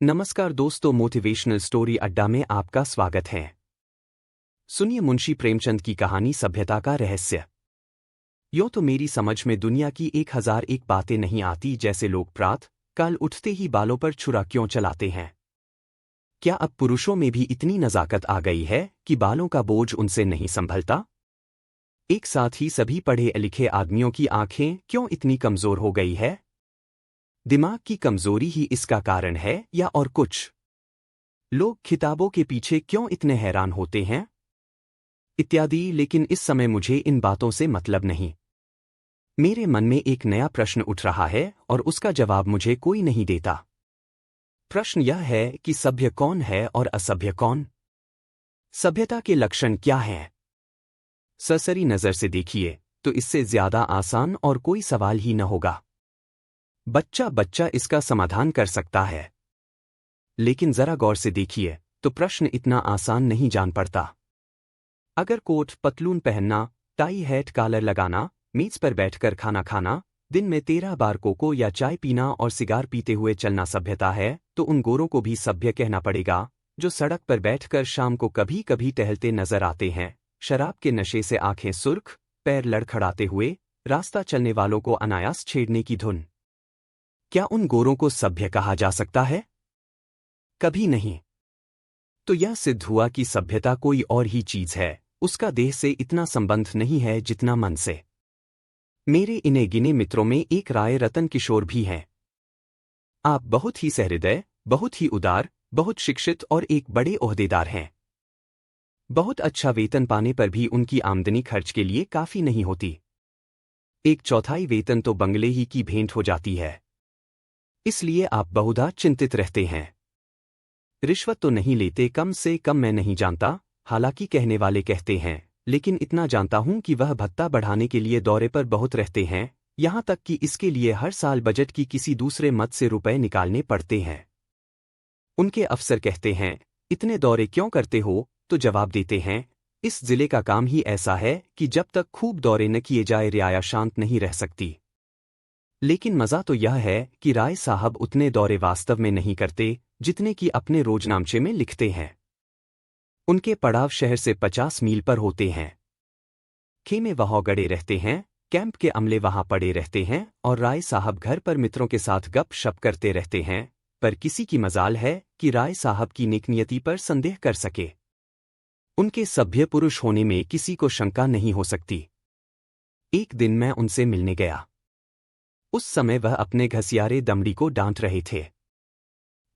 नमस्कार दोस्तों, motivational story अड्डा में आपका स्वागत है। सुनिए मुंशी प्रेमचंद की कहानी सभ्यता का रहस्य। यूं तो मेरी समझ में दुनिया की 1001 बातें नहीं आती, जैसे लोग प्रातः काल उठते ही बालों पर छुरा क्यों चलाते हैं। क्या अब पुरुषों में भी इतनी नज़ाकत आ गई है कि बालों का बोझ उनसे नहीं संभलता। एक साथ ही सभी पढ़े लिखे आदमियों की आंखें क्यों इतनी कमजोर हो गई है। दिमाग की कमजोरी ही इसका कारण है या और कुछ। लोग किताबों के पीछे क्यों इतने हैरान होते हैं, इत्यादि। लेकिन इस समय मुझे इन बातों से मतलब नहीं। मेरे मन में एक नया प्रश्न उठ रहा है और उसका जवाब मुझे कोई नहीं देता। प्रश्न यह है कि सभ्य कौन है और असभ्य कौन। सभ्यता के लक्षण क्या हैं। सरसरी नजर से देखिए तो इससे ज्यादा आसान और कोई सवाल ही न होगा। बच्चा बच्चा इसका समाधान कर सकता है। लेकिन जरा गौर से देखिए तो प्रश्न इतना आसान नहीं जान पड़ता। अगर कोट पतलून पहनना, टाई हैट कॉलर लगाना, मेज पर बैठकर खाना खाना, दिन में 13 बार कोको या चाय पीना और सिगार पीते हुए चलना सभ्यता है, तो उन गोरों को भी सभ्य कहना पड़ेगा जो सड़क पर बैठकर शाम को कभी कभी टहलते नजर आते हैं, शराब के नशे से आंखें सुर्ख, पैर लड़खड़ाते हुए, रास्ता चलने वालों को अनायास छेड़ने की धुन। क्या उन गोरों को सभ्य कहा जा सकता है? कभी नहीं। तो यह सिद्ध हुआ कि सभ्यता कोई और ही चीज है। उसका देह से इतना संबंध नहीं है जितना मन से। मेरे इन्हें गिने मित्रों में एक राय रतन किशोर भी हैं। आप बहुत ही सहृदय, बहुत ही उदार, बहुत शिक्षित और एक बड़े ओहदेदार हैं। बहुत अच्छा वेतन पाने पर भी उनकी आमदनी खर्च के लिए काफी नहीं होती। 1/4 वेतन तो बंगले ही की भेंट हो जाती है। इसलिए आप बहुधा चिंतित रहते हैं। रिश्वत तो नहीं लेते, कम से कम मैं नहीं जानता। हालांकि कहने वाले कहते हैं, लेकिन इतना जानता हूं कि वह भत्ता बढ़ाने के लिए दौरे पर बहुत रहते हैं, यहां तक कि इसके लिए हर साल बजट की किसी दूसरे मद से रुपए निकालने पड़ते हैं। उनके अफसर कहते हैं, इतने दौरे क्यों करते हो? तो जवाब देते हैं, इस जिले का काम ही ऐसा है कि जब तक खूब दौरे न किए जाए रियाया शांत नहीं रह सकती। लेकिन मजा तो यह है कि राय साहब उतने दौरे वास्तव में नहीं करते जितने कि अपने रोजनामचे में लिखते हैं। उनके पड़ाव शहर से 50 मील पर होते हैं। खेमे वहां गड़े रहते हैं, कैंप के अमले वहां पड़े रहते हैं और राय साहब घर पर मित्रों के साथ गप शप करते रहते हैं। पर किसी की मजाल है कि राय साहब की नेकनियति पर संदेह कर सके। उनके सभ्य पुरुष होने में किसी को शंका नहीं हो सकती। एक दिन मैं उनसे मिलने गया। उस समय वह अपने घसियारे दमड़ी को डांट रहे थे।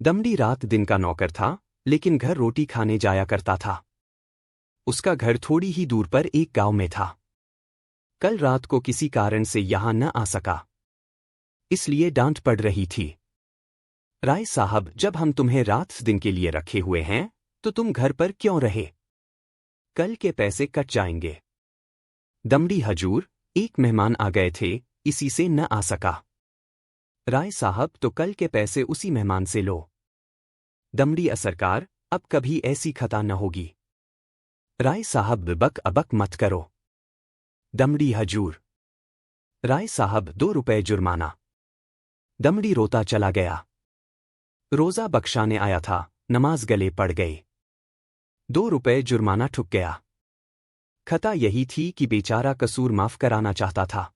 दमड़ी रात दिन का नौकर था, लेकिन घर रोटी खाने जाया करता था। उसका घर थोड़ी ही दूर पर एक गांव में था। कल रात को किसी कारण से यहां न आ सका, इसलिए डांट पड़ रही थी। राय साहब, जब हम तुम्हें रात दिन के लिए रखे हुए हैं तो तुम घर पर क्यों रहे? कल के पैसे कट जाएंगे। दमड़ी, हजूर, एक मेहमान आ गए थे, इसी से न आ सका। राय साहब, तो कल के पैसे उसी मेहमान से लो। दमड़ी, सरकार, अब कभी ऐसी खता न होगी। राय साहब, बक अबक मत करो। दमड़ी, हजूर। राय साहब, 2 रुपए जुर्माना। दमड़ी रोता चला गया। रोजा बख्शाने आया था, नमाज गले पड़ गई। 2 रुपए जुर्माना ठुक गया। खता यही थी कि बेचारा कसूर माफ कराना चाहता था।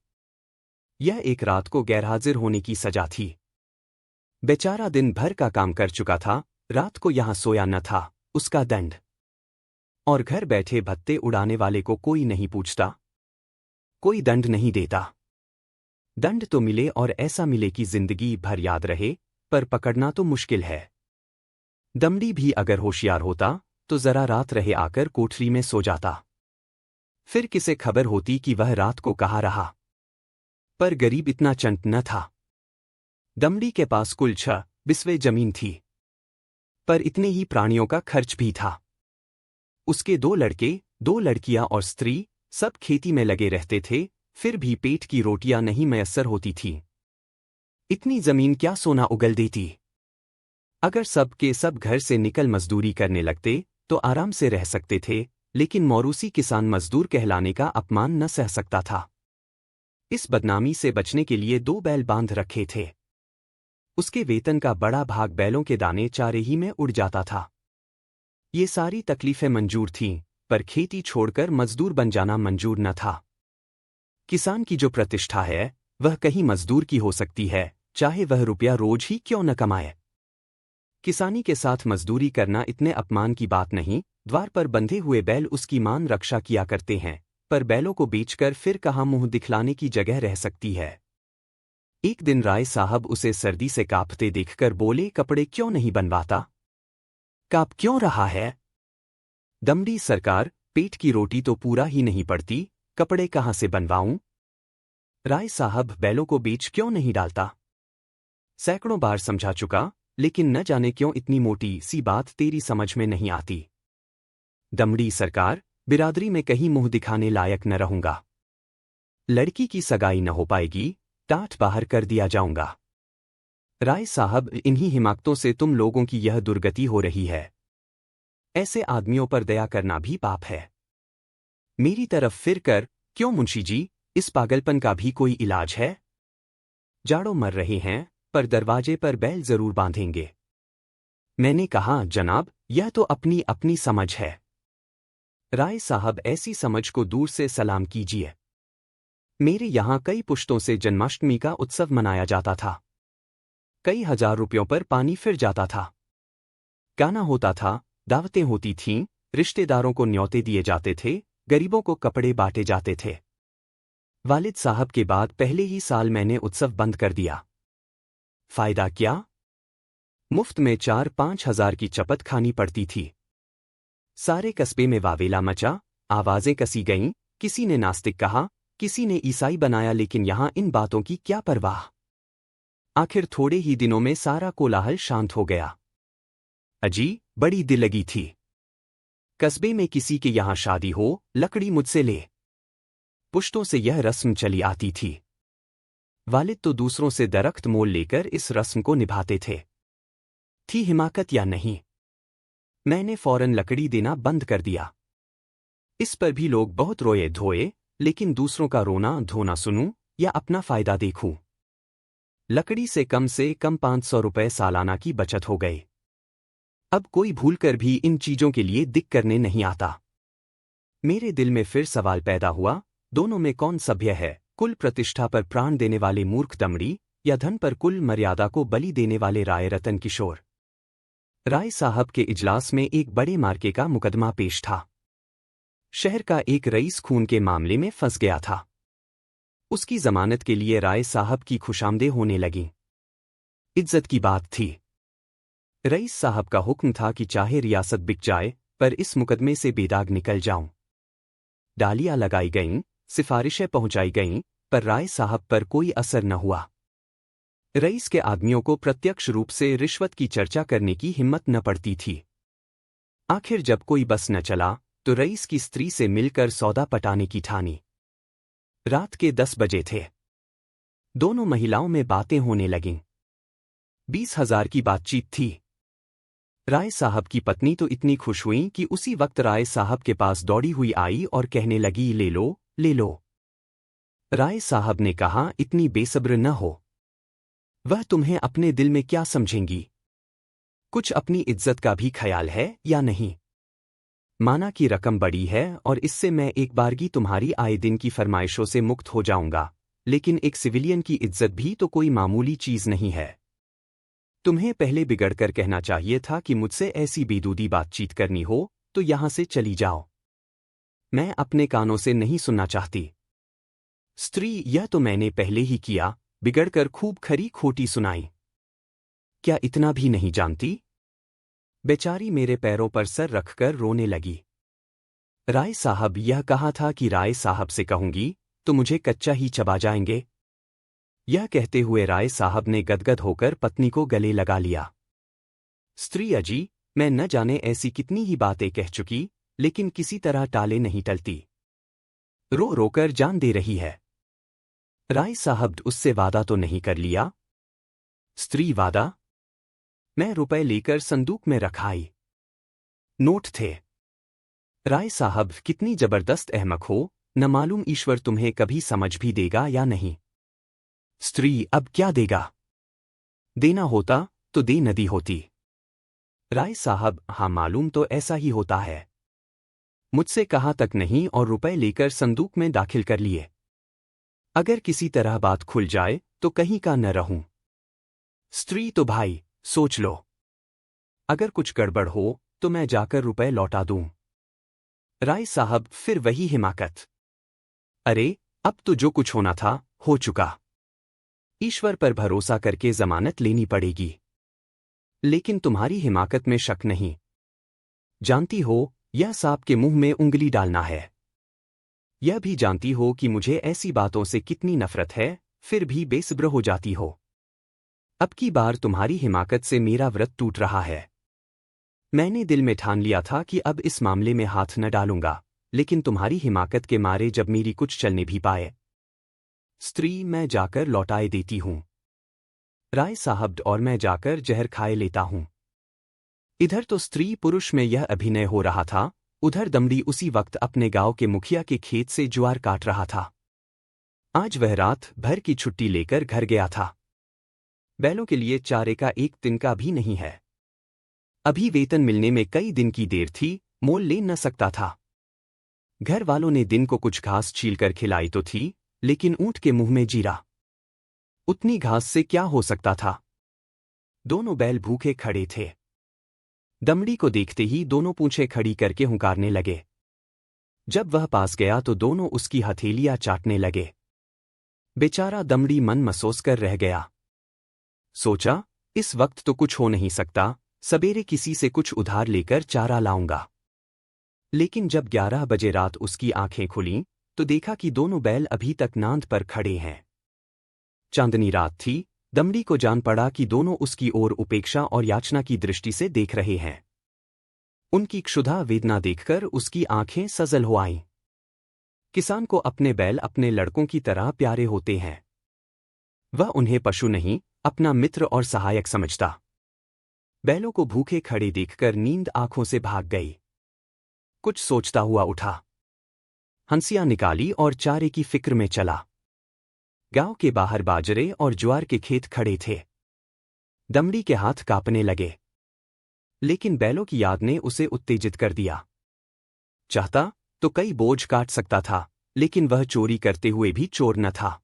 यह एक रात को गैरहाजिर होने की सजा थी। बेचारा दिन भर का काम कर चुका था, रात को यहां सोया न था, उसका दंड। और घर बैठे भत्ते उड़ाने वाले को कोई नहीं पूछता, कोई दंड नहीं देता। दंड तो मिले और ऐसा मिले कि जिंदगी भर याद रहे, पर पकड़ना तो मुश्किल है। दमड़ी भी अगर होशियार होता तो जरा रात रहे आकर कोठरी में सो जाता। फिर किसे खबर होती कि वह रात को कहाँ रहा। पर गरीब इतना चंट न था। दमड़ी के पास कुल 6 बिस्वे जमीन थी, पर इतने ही प्राणियों का खर्च भी था। उसके 2 लड़के, 2 लड़कियां और स्त्री सब खेती में लगे रहते थे, फिर भी पेट की रोटियां नहीं मयस्सर होती थीं। इतनी जमीन क्या सोना उगल देती? अगर सब के सब घर से निकल मजदूरी करने लगते तो आराम से रह सकते थे, लेकिन मौरूसी किसान मजदूर कहलाने का अपमान न सह सकता था। इस बदनामी से बचने के लिए 2 बैल बांध रखे थे। उसके वेतन का बड़ा भाग बैलों के दाने चारे ही में उड़ जाता था। ये सारी तकलीफें मंजूर थीं, पर खेती छोड़कर मजदूर बन जाना मंजूर न था। किसान की जो प्रतिष्ठा है, वह कहीं मजदूर की हो सकती है, चाहे वह रुपया रोज ही क्यों न कमाए। किसानी के साथ मजदूरी करना इतने अपमान की बात नहीं। द्वार पर बंधे हुए बैल उसकी मान रक्षा किया करते हैं, पर बैलों को बेचकर फिर कहाँ मुंह दिखलाने की जगह रह सकती है। एक दिन राय साहब उसे सर्दी से कांपते देखकर बोले, कपड़े क्यों नहीं बनवाता? कांप क्यों रहा है? दमड़ी सरकार, पेट की रोटी तो पूरा ही नहीं पड़ती, कपड़े कहाँ से बनवाऊं? राय साहब बैलों को बेच क्यों नहीं डालता? सैकड़ों बार समझा चुका, लेकिन न जाने क्यों इतनी मोटी सी बात तेरी समझ में नहीं आती। दमड़ी सरकार, बिरादरी में कहीं मुंह दिखाने लायक न रहूंगा। लड़की की सगाई न हो पाएगी, टाट बाहर कर दिया जाऊंगा। राय साहब, इन्हीं हिमाकतों से तुम लोगों की यह दुर्गति हो रही है। ऐसे आदमियों पर दया करना भी पाप है। मेरी तरफ फिर कर, क्यों मुंशी जी, इस पागलपन का भी कोई इलाज है? जाड़ों मर रहे हैं, पर दरवाजे पर बैल जरूर बांधेंगे। मैंने कहा, जनाब, यह तो अपनी अपनी समझ है। राय साहब, ऐसी समझ को दूर से सलाम कीजिए। मेरे यहाँ कई पुश्तों से जन्माष्टमी का उत्सव मनाया जाता था। कई हजार रुपयों पर पानी फिर जाता था। गाना होता था, दावतें होती थीं, रिश्तेदारों को न्योते दिए जाते थे, गरीबों को कपड़े बांटे जाते थे। वालिद साहब के बाद पहले ही साल मैंने उत्सव बंद कर दिया। फायदा क्या? मुफ्त में 4-5 हजार की चपत खानी पड़ती थी। सारे कस्बे में वावेला मचा, आवाजें कसी गईं, किसी ने नास्तिक कहा, किसी ने ईसाई बनाया, लेकिन यहां इन बातों की क्या परवाह। आखिर थोड़े ही दिनों में सारा कोलाहल शांत हो गया। अजी, बड़ी दिल लगी थी। कस्बे में किसी के यहां शादी हो, लकड़ी मुझसे ले। पुश्तों से यह रस्म चली आती थी। वालिद तो दूसरों से दरख्त मोल लेकर इस रस्म को निभाते थे। थी हिमाकत या नहीं? मैंने फौरन लकड़ी देना बंद कर दिया। इस पर भी लोग बहुत रोए धोए, लेकिन दूसरों का रोना धोना सुनूं या अपना फायदा देखूं। लकड़ी से कम 500 रुपए सालाना की बचत हो गई। अब कोई भूलकर भी इन चीजों के लिए दिक करने नहीं आता। मेरे दिल में फिर सवाल पैदा हुआ, दोनों में कौन सभ्य है? कुल प्रतिष्ठा पर प्राण देने वाले मूर्ख दमड़ी, या धन पर कुल मर्यादा को बलि देने वाले राय रतन किशोर? राय साहब के इजलास में एक बड़े मार्के का मुकदमा पेश था। शहर का एक रईस खून के मामले में फंस गया था। उसकी जमानत के लिए राय साहब की खुशामदेह होने लगी। इज्जत की बात थी। रईस साहब का हुक्म था कि चाहे रियासत बिक जाए, पर इस मुकदमे से बेदाग निकल जाऊं। डालियां लगाई गईं, सिफारिशें पहुंचाई गईं, पर राय साहब पर कोई असर न हुआ। रईस के आदमियों को प्रत्यक्ष रूप से रिश्वत की चर्चा करने की हिम्मत न पड़ती थी। आखिर जब कोई बस न चला, तो रईस की स्त्री से मिलकर सौदा पटाने की ठानी। रात के 10 बजे थे। दोनों महिलाओं में बातें होने लगीं। 20,000 की बातचीत थी। राय साहब की पत्नी तो इतनी खुश हुई कि उसी वक्त राय साहब के पास दौड़ी हुई आई और कहने लगी, ले लो, ले लो। राय साहब ने कहा, इतनी बेसब्र न हो। वह तुम्हें अपने दिल में क्या समझेंगी? कुछ अपनी इज्जत का भी ख्याल है या नहीं? माना की रकम बड़ी है और इससे मैं एक बारगी तुम्हारी आए दिन की फरमाइशों से मुक्त हो जाऊंगा, लेकिन एक सिविलियन की इज्जत भी तो कोई मामूली चीज नहीं है। तुम्हें पहले बिगड़कर कहना चाहिए था कि मुझसे ऐसी बेदूदी बातचीत करनी हो तो यहां से चली जाओ। मैं अपने कानों से नहीं सुनना चाहती। स्त्री, यह तो मैंने पहले ही किया, बिगड़कर खूब खरी खोटी सुनाई। क्या इतना भी नहीं जानती? बेचारी मेरे पैरों पर सर रखकर रोने लगी। राय साहब, यह कहा था कि राय साहब से कहूंगी तो मुझे कच्चा ही चबा जाएंगे। यह कहते हुए राय साहब ने गदगद होकर पत्नी को गले लगा लिया। स्त्री, अजी, मैं न जाने ऐसी कितनी ही बातें कह चुकी, लेकिन किसी तरह टाले नहीं टलती। रो रोकर जान दे रही है। राय साहब, उससे वादा तो नहीं कर लिया? स्त्री, वादा? मैं रुपए लेकर संदूक में रखाई। नोट थे। राय साहब, कितनी जबरदस्त अहमक हो, न मालूम ईश्वर तुम्हें कभी समझ भी देगा या नहीं। स्त्री, अब क्या देगा? देना होता तो दे नदी होती। राय साहब, हाँ मालूम तो ऐसा ही होता है। मुझसे कहा तक नहीं और रुपए लेकर संदूक में दाखिल कर लिए। अगर किसी तरह बात खुल जाए तो कहीं का न रहूं। स्त्री तो भाई, सोच लो। अगर कुछ गड़बड़ हो तो मैं जाकर रुपए लौटा दूं। राय साहब, फिर वही हिमाकत। अरे, अब तो जो कुछ होना था हो चुका। ईश्वर पर भरोसा करके जमानत लेनी पड़ेगी। लेकिन तुम्हारी हिमाकत में शक नहीं। जानती हो, यह सांप के मुंह में उंगली डालना है। यह भी जानती हो कि मुझे ऐसी बातों से कितनी नफरत है, फिर भी बेसब्र हो जाती हो। अब की बार तुम्हारी हिमाकत से मेरा व्रत टूट रहा है। मैंने दिल में ठान लिया था कि अब इस मामले में हाथ न डालूंगा, लेकिन तुम्हारी हिमाकत के मारे जब मेरी कुछ चलने भी पाए। स्त्री, मैं जाकर लौटाए देती हूं। राय साहब, और मैं जाकर जहर खाए लेता हूं। इधर तो स्त्री पुरुष में यह अभिनय हो रहा था, उधर दमड़ी उसी वक्त अपने गांव के मुखिया के खेत से ज्वार काट रहा था। आज वह रात भर की छुट्टी लेकर घर गया था। बैलों के लिए चारे का एक तिनका भी नहीं है। अभी वेतन मिलने में कई दिन की देर थी, मोल ले न सकता था। घर वालों ने दिन को कुछ घास छीलकर खिलाई तो थी, लेकिन ऊंट के मुंह में जीरा। उतनी घास से क्या हो सकता था। दोनों बैल भूखे खड़े थे। दमड़ी को देखते ही दोनों पूंछें खड़ी करके हुंकारने लगे। जब वह पास गया तो दोनों उसकी हथेलियां चाटने लगे। बेचारा दमड़ी मन मसोस कर रह गया। सोचा, इस वक्त तो कुछ हो नहीं सकता, सवेरे किसी से कुछ उधार लेकर चारा लाऊंगा। लेकिन जब 11 बजे रात उसकी आंखें खुलीं, तो देखा कि दोनों बैल अभी तक नांद पर खड़े हैं। चांदनी रात थी, दमड़ी को जान पड़ा कि दोनों उसकी ओर उपेक्षा और याचना की दृष्टि से देख रहे हैं। उनकी क्षुधा वेदना देखकर उसकी आंखें सजल हो आईं। किसान को अपने बैल अपने लड़कों की तरह प्यारे होते हैं। वह उन्हें पशु नहीं, अपना मित्र और सहायक समझता। बैलों को भूखे खड़े देखकर नींद आंखों से भाग गई। कुछ सोचता हुआ उठा, हंसिया निकाली और चारे की फिक्र में चला। गांव के बाहर बाजरे और ज्वार के खेत खड़े थे। दमड़ी के हाथ कांपने लगे, लेकिन बैलों की याद ने उसे उत्तेजित कर दिया। चाहता तो कई बोझ काट सकता था, लेकिन वह चोरी करते हुए भी चोर न था।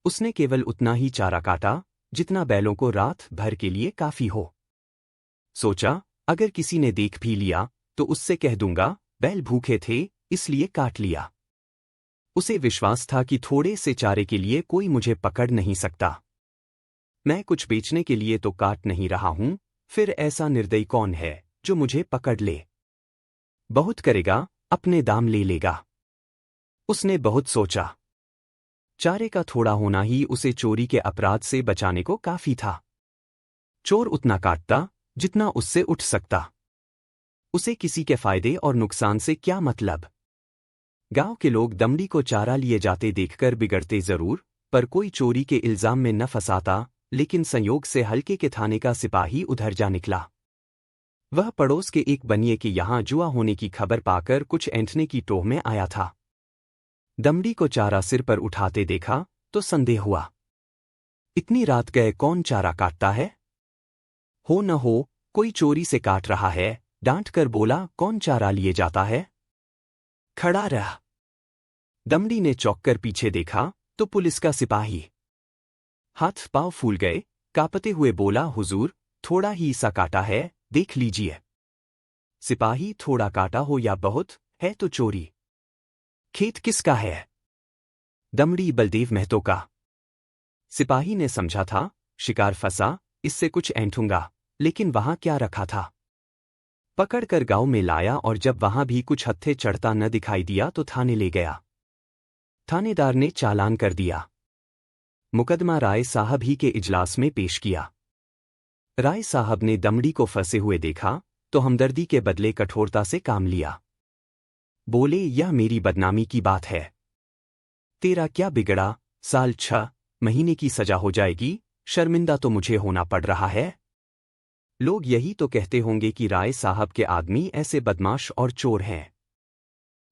उसने केवल उतना ही चारा काटा जितना बैलों को रात भर के लिए काफी हो। सोचा, अगर किसी ने देख भी लिया तो उससे कह दूंगा बैल भूखे थे इसलिए काट लिया। उसे विश्वास था कि थोड़े से चारे के लिए कोई मुझे पकड़ नहीं सकता। मैं कुछ बेचने के लिए तो काट नहीं रहा हूं, फिर ऐसा निर्दयी कौन है जो मुझे पकड़ ले। बहुत करेगा, अपने दाम ले लेगा। उसने बहुत सोचा। चारे का थोड़ा होना ही उसे चोरी के अपराध से बचाने को काफी था। चोर उतना काटता जितना उससे उठ सकता। उसे किसी के फायदे और नुकसान से क्या मतलब। गांव के लोग दमड़ी को चारा लिए जाते देखकर बिगड़ते जरूर, पर कोई चोरी के इल्जाम में न फंसाता, लेकिन संयोग से हल्के के थाने का सिपाही उधर जा निकला। वह पड़ोस के एक बनिए के यहां जुआ होने की खबर पाकर कुछ ऐंठने की टोह में आया था। दमड़ी को चारा सिर पर उठाते देखा तो संदेह हुआ। इतनी रात गए कौन चारा काटता है? हो न हो कोई चोरी से काट रहा है। डांट कर बोला, कौन चारा लिए जाता है? खड़ा रहा। दमड़ी ने चौंक कर पीछे देखा तो पुलिस का सिपाही। हाथ पांव फूल गए, कांपते हुए बोला, हुजूर, थोड़ा ही सा काटा है, देख लीजिए। सिपाही, थोड़ा काटा हो या बहुत, है तो चोरी। खेत किसका है? दमड़ी, बलदेव महतो का। सिपाही ने समझा था शिकार फंसा, इससे कुछ ऐंठूंगा, लेकिन वहां क्या रखा था। पकड़कर गांव में लाया और जब वहां भी कुछ हत्थे चढ़ता न दिखाई दिया तो थाने ले गया। थानेदार ने चालान कर दिया। मुकदमा राय साहब ही के इजलास में पेश किया। राय साहब ने दमड़ी को फंसे हुए देखा तो हमदर्दी के बदले कठोरता से काम लिया। बोले, यह मेरी बदनामी की बात है। तेरा क्या बिगड़ा? साल 6 महीने की सजा हो जाएगी, शर्मिंदा तो मुझे होना पड़ रहा है। लोग यही तो कहते होंगे कि राय साहब के आदमी ऐसे बदमाश और चोर हैं।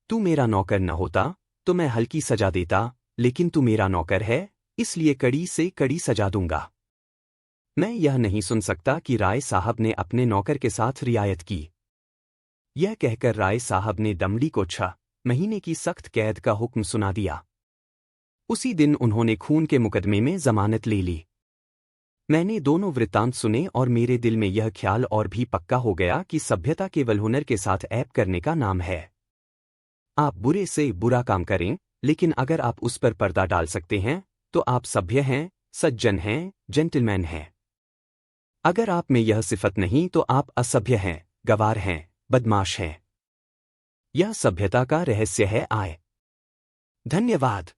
तू मेरा नौकर न होता तो मैं हल्की सजा देता, लेकिन तू मेरा नौकर है, इसलिए कड़ी से कड़ी सजा दूंगा। मैं यह नहीं सुन सकता कि राय साहब ने अपने नौकर के साथ रियायत की। यह कहकर राय साहब ने दमड़ी को 6 महीने की सख्त कैद का हुक्म सुना दिया। उसी दिन उन्होंने खून के मुकदमे में जमानत ले ली। मैंने दोनों वृत्तांत सुने और मेरे दिल में यह ख्याल और भी पक्का हो गया कि सभ्यता केवल हुनर के साथ ऐब करने का नाम है। आप बुरे से बुरा काम करें, लेकिन अगर आप उस पर पर्दा डाल सकते हैं तो आप सभ्य हैं, सज्जन हैं, जेंटलमैन हैं। अगर आप में यह सिफत नहीं तो आप असभ्य हैं, गवार हैं, बदमाश हैं। यह सभ्यता का रहस्य है। धन्यवाद।